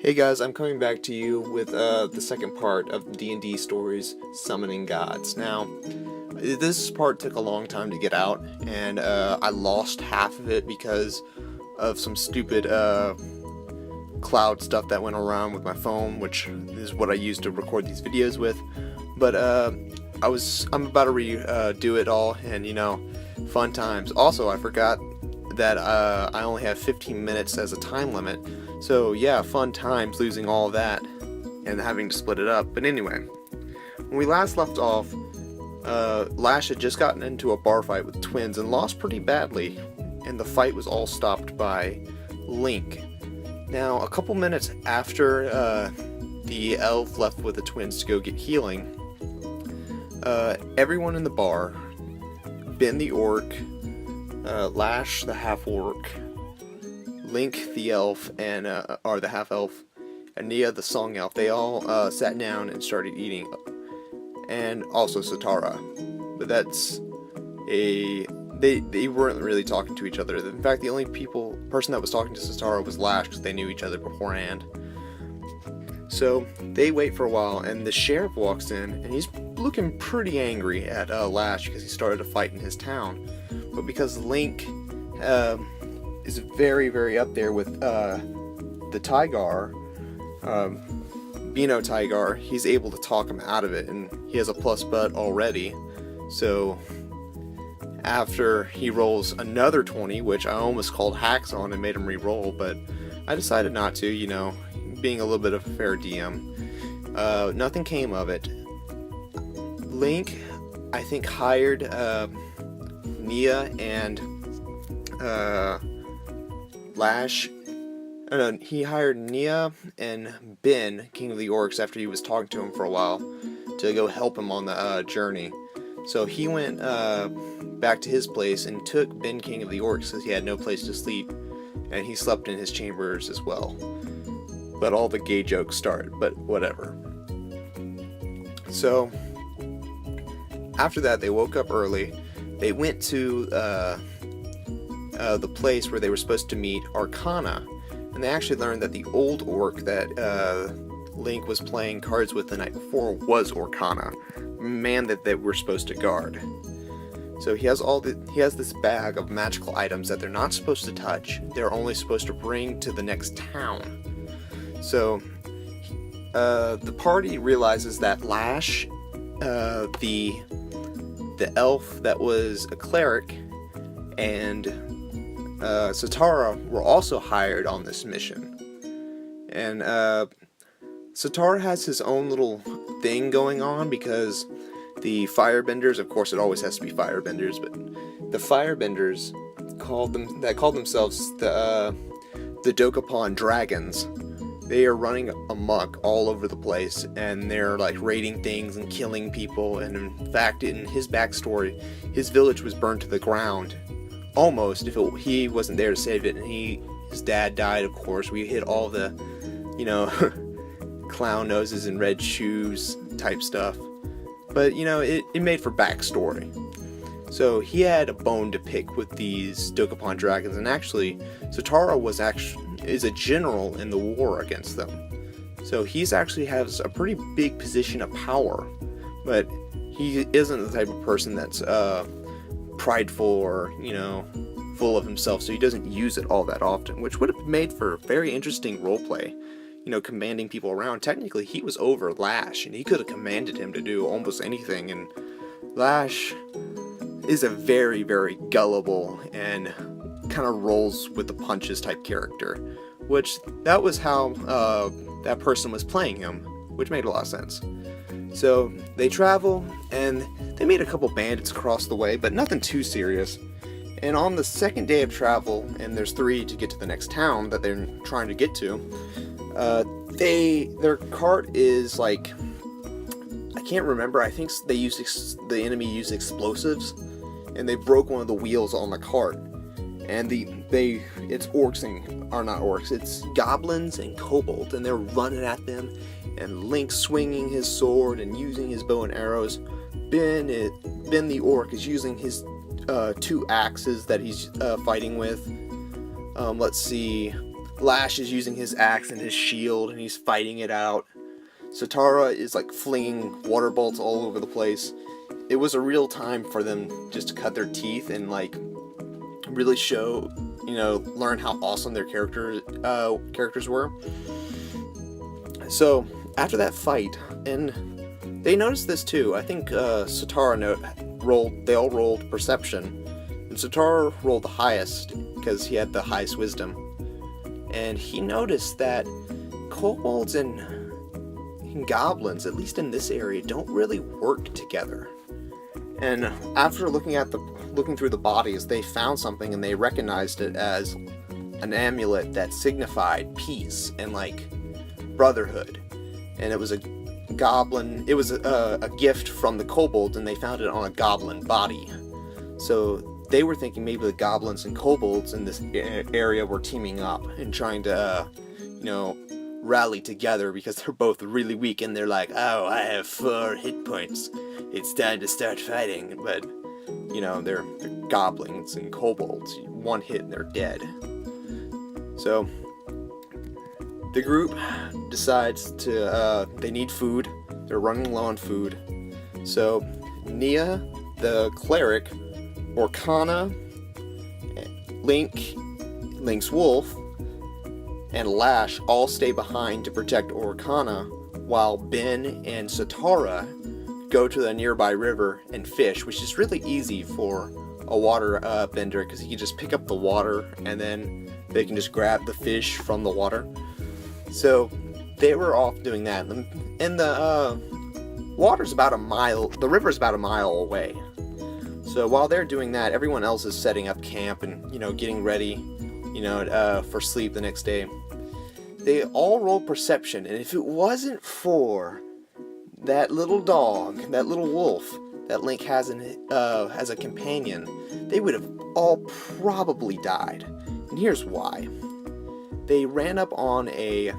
Hey guys, I'm coming back to you with the second part of D&D stories, Summoning Gods. Now, this part took a long time to get out, and I lost half of it because of some stupid cloud stuff that went around with my phone, which is what I use to record these videos with. But I'm about to redo it all, and fun times. Also, I forgot that I only have 15 minutes as a time limit. So yeah, fun times losing all of that and having to split it up. But anyway, when we last left off, Lash had just gotten into a bar fight with twins and lost pretty badly, and the fight was all stopped by Link. Now, a couple minutes after the elf left with the twins to go get healing, everyone in the bar, Ben the orc, Lash the half-orc, Link the elf, and or the half-elf, and Nia the song elf, they all sat down and started eating, and also Satara. But they weren't really talking to each other. In fact, the only person that was talking to Satara was Lash, because they knew each other beforehand. So they wait for a while, and the sheriff walks in, and he's looking pretty angry at Lash because he started a fight in his town. But because Link is very, very up there with the Tygar, Bino Tygar, he's able to talk him out of it, and he has a plus butt already. So after he rolls another 20, which I almost called hacks on and made him re-roll, but I decided not to, being a little bit of a fair DM. Nothing came of it. Link, I think, hired Nia and Lash. He hired Nia and Ben, King of the Orcs, after he was talking to him for a while, to go help him on the journey. So he went back to his place and took Ben, King of the Orcs, because he had no place to sleep, and he slept in his chambers as well. But all the gay jokes started, but whatever. So after that, they woke up early. They went to the place where they were supposed to meet Arcana, and they actually learned that the old orc that Link was playing cards with the night before was Arcana, man that they were supposed to guard. So he has this bag of magical items that they're not supposed to touch. They're only supposed to bring to the next town. So the party realizes that Lash, the elf that was a cleric, and Satara were also hired on this mission. And Satara has his own little thing going on, because the firebenders, of course it always has to be firebenders, but the firebenders called themselves the Dokapon Dragons. They are running amok all over the place, and they're like raiding things and killing people, and in fact, in his backstory, his village was burned to the ground. Almost, if he wasn't there to save it, and his dad died, of course. We hit all the, clown noses and red shoes type stuff. But, it made for backstory. So he had a bone to pick with these Dokapon Dragons, and actually, Satara is a general in the war against them. So he's actually has a pretty big position of power, but he isn't the type of person that's prideful or, full of himself, so he doesn't use it all that often, which would have made for very interesting roleplay, commanding people around. Technically, he was over Lash, and he could have commanded him to do almost anything, and Lash is a very, very gullible and kind of rolls with the punches type character, which that was how that person was playing him, which made a lot of sense. So they travel, and they meet a couple bandits across the way, but nothing too serious. And on the second day of travel, and there's 3 to get to the next town that they're trying to get to, their cart is like, I can't remember, I think the enemy used explosives, and they broke one of the wheels on the cart. And it's orcs are not orcs, it's goblins and kobolds, and they're running at them, and Link swinging his sword and using his bow and arrows. Ben the orc is using his 2 axes that he's fighting with. Let's see, Lash is using his axe and his shield, and he's fighting it out. Sotara is like flinging water bolts all over the place. It was a real time for them just to cut their teeth and like really show, learn how awesome their characters were. So after that fight, and they noticed this too. I think Sotara they all rolled perception, and Sotara rolled the highest because he had the highest wisdom. And he noticed that kobolds and goblins, at least in this area, don't really work together. And after looking through the bodies, they found something, and they recognized it as an amulet that signified peace and like brotherhood. And it was a goblin. It was a gift from the kobolds, and they found it on a goblin body. So they were thinking maybe the goblins and kobolds in this area were teaming up and trying to, rally together because they're both really weak, and they're like, oh, I have 4 hit points. It's time to start fighting. But, they're goblins and kobolds. 1 hit and they're dead. So the group decides they need food. They're running low on food. So Nia, the cleric, Orkana, Link's wolf, and Lash all stay behind to protect Orkana, while Ben and Sotara go to the nearby river and fish, which is really easy for a water bender because he can just pick up the water and then they can just grab the fish from the water. So they were off doing that, and the water's about a mile. The river's about a mile away. So while they're doing that, everyone else is setting up camp and getting ready, for sleep the next day. They all roll perception, and if it wasn't for that little dog, that little wolf that Link has as a companion, they would have all probably died. And here's why. They ran up on they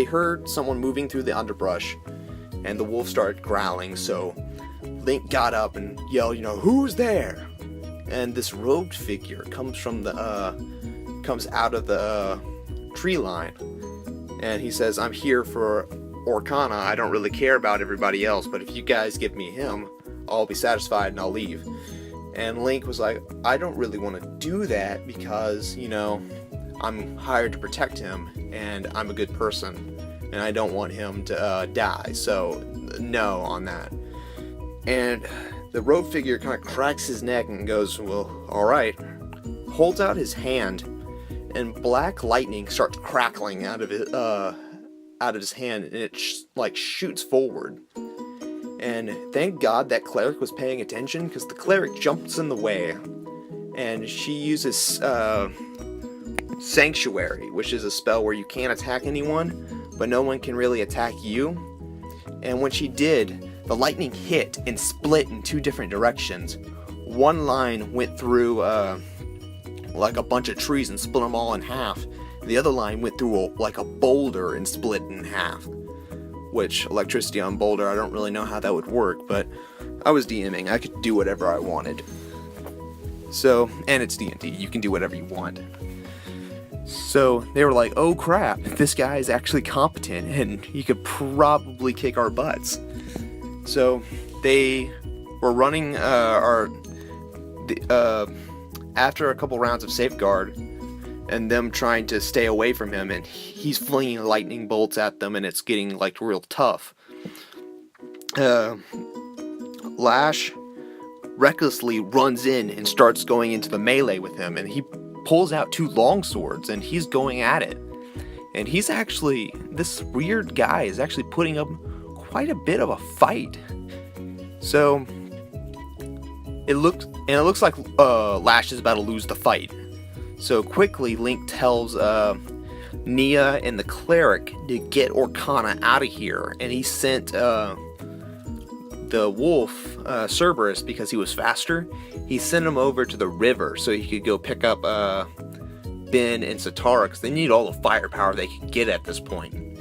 heard someone moving through the underbrush, and the wolf started growling, so Link got up and yelled, who's there? And this robed figure comes out of the tree line, and he says, I'm here for Orkana. I don't really care about everybody else, but if you guys give me him, I'll be satisfied and I'll leave. And Link was like, I don't really want to do that because, I'm hired to protect him, and I'm a good person, and I don't want him to die, so no on that. And the robed figure kind of cracks his neck and goes, well, alright, holds out his hand, and black lightning starts crackling out of his hand, and it shoots forward. And thank God that cleric was paying attention, because the cleric jumps in the way, and she uses Sanctuary, which is a spell where you can't attack anyone, but no one can really attack you. And when she did, the lightning hit and split in 2 different directions. One line went through like a bunch of trees and split them all in half. The other line went through like a boulder and split in half. Which, electricity on boulder, I don't really know how that would work, but I was DMing. I could do whatever I wanted. So, and it's D&D. You can do whatever you want. So they were like, oh crap, this guy is actually competent and he could probably kick our butts. So they were running after a couple rounds of Safeguard and them trying to stay away from him, and he's flinging lightning bolts at them, and it's getting like real tough. Lash recklessly runs in and starts going into the melee with him, and he pulls out 2 long swords and he's going at it. And this weird guy is actually putting up quite a bit of a fight. So it looks like Lash is about to lose the fight. So quickly Link tells Nia and the cleric to get Orkana out of here, and he sent the wolf, Cerberus, because he was faster, he sent him over to the river so he could go pick up Ben and Sotara, because they need all the firepower they could get at this point.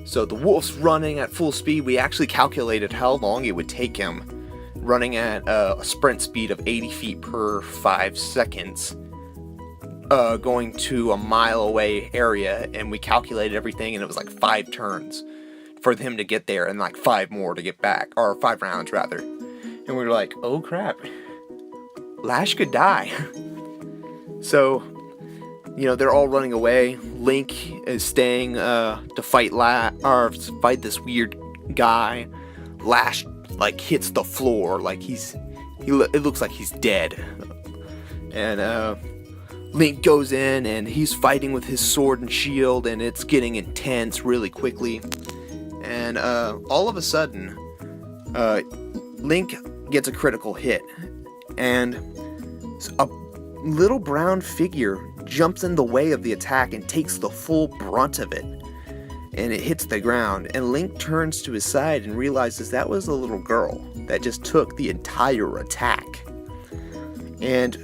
So the wolf's running at full speed. We actually calculated how long it would take him, running at a sprint speed of 80 feet per 5 seconds. going to a mile away area, and we calculated everything, and it was like 5 turns for him to get there, and like 5 more to get back, or 5 rounds rather. And we were like, oh crap, Lash could die. So, they're all running away. Link is staying to fight fight this weird guy. Lash like hits the floor, like it looks like he's dead. And Link goes in and he's fighting with his sword and shield, and it's getting intense really quickly. And all of a sudden, Link gets a critical hit, and a little brown figure jumps in the way of the attack and takes the full brunt of it. And it hits the ground, and Link turns to his side and realizes that was a little girl that just took the entire attack. And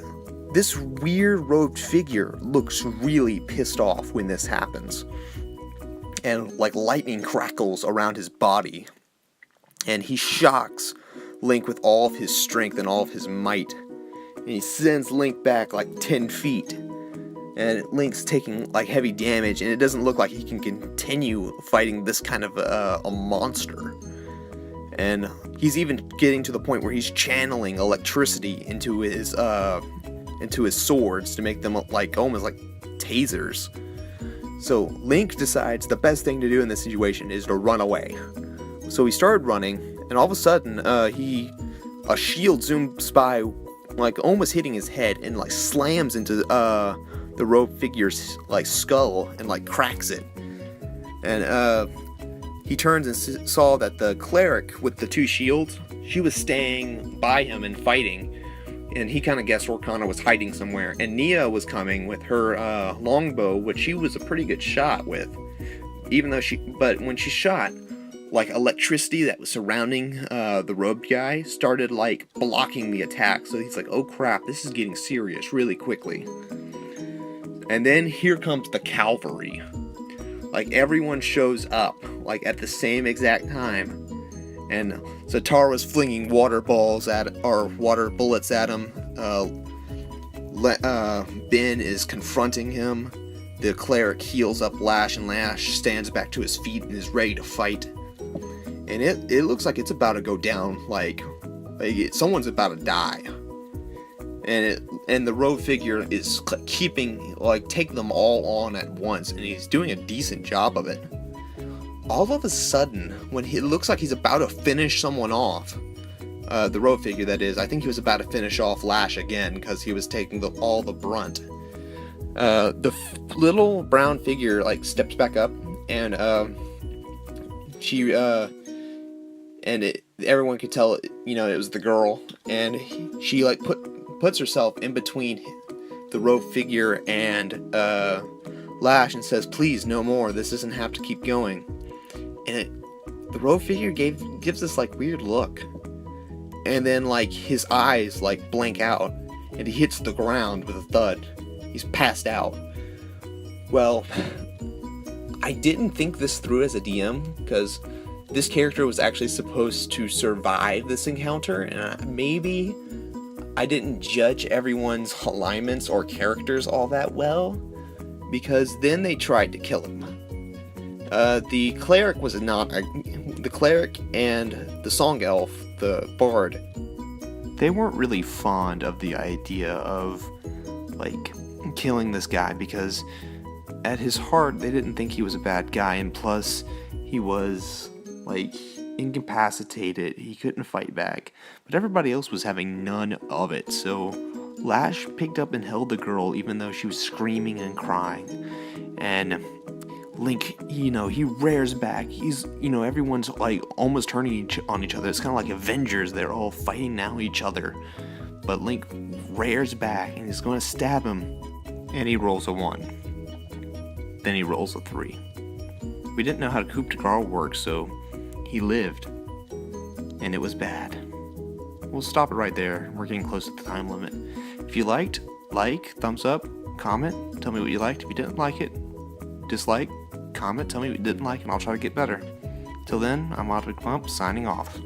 this weird robed figure looks really pissed off when this happens. And like lightning crackles around his body. And he shocks Link with all of his strength and all of his might. And he sends Link back like 10 feet. And Link's taking like heavy damage, and it doesn't look like he can continue fighting this kind of a monster. And he's even getting to the point where he's channeling electricity into his swords to make them like almost like tasers. So Link decides the best thing to do in this situation is to run away. So he started running, and all of a sudden a shield zooms by, like almost hitting his head, and like slams into the robed figure's like skull and like cracks it. And he turns and saw that the cleric with the 2 shields, she was staying by him and fighting, and he kind of guessed Orkana was hiding somewhere. And Nia was coming with her longbow, which she was a pretty good shot with, but when she shot, like electricity that was surrounding the robed guy started like blocking the attack. So he's like, oh crap, this is getting serious really quickly. And then here comes the cavalry. Like everyone shows up like at the same exact time. And Zatar was flinging water bullets at him. Ben is confronting him. The cleric heals up Lash, and Lash stands back to his feet and is ready to fight. And it looks like it's about to go down, like someone's about to die. And the robed figure is taking them all on at once, and he's doing a decent job of it. All of a sudden, when it looks like he's about to finish someone off, the robed figure that is, I think he was about to finish off Lash again because he was taking all the brunt. The little brown figure like steps back up, and everyone could tell it was the girl, and she like puts herself in between the robed figure and Lash and says, please, no more, this doesn't have to keep going. And the robed figure gives this like weird look, and then like his eyes like blank out, and he hits the ground with a thud. He's passed out. Well, I didn't think this through as a DM, because this character was actually supposed to survive this encounter, and maybe I didn't judge everyone's alignments or characters all that well, because then they tried to kill him. The cleric the cleric and the song elf, the bard, they weren't really fond of the idea of like killing this guy, because at his heart they didn't think he was a bad guy, and plus he was like incapacitated, he couldn't fight back, but everybody else was having none of it. So Lash picked up and held the girl even though she was screaming and crying, and Link, he rears back. He's, everyone's like almost turning on each other. It's kind of like Avengers. They're all fighting now each other. But Link rears back and he's going to stab him. And he rolls a 1. Then he rolls a 3. We didn't know how coup de grace worked, so he lived. And it was bad. We'll stop it right there. We're getting close to the time limit. If you liked, like, thumbs up, comment, tell me what you liked. If you didn't like it, dislike, comment, tell me what you didn't like, and I'll try to get better. Till then, I'm Ludwig Pump, signing off.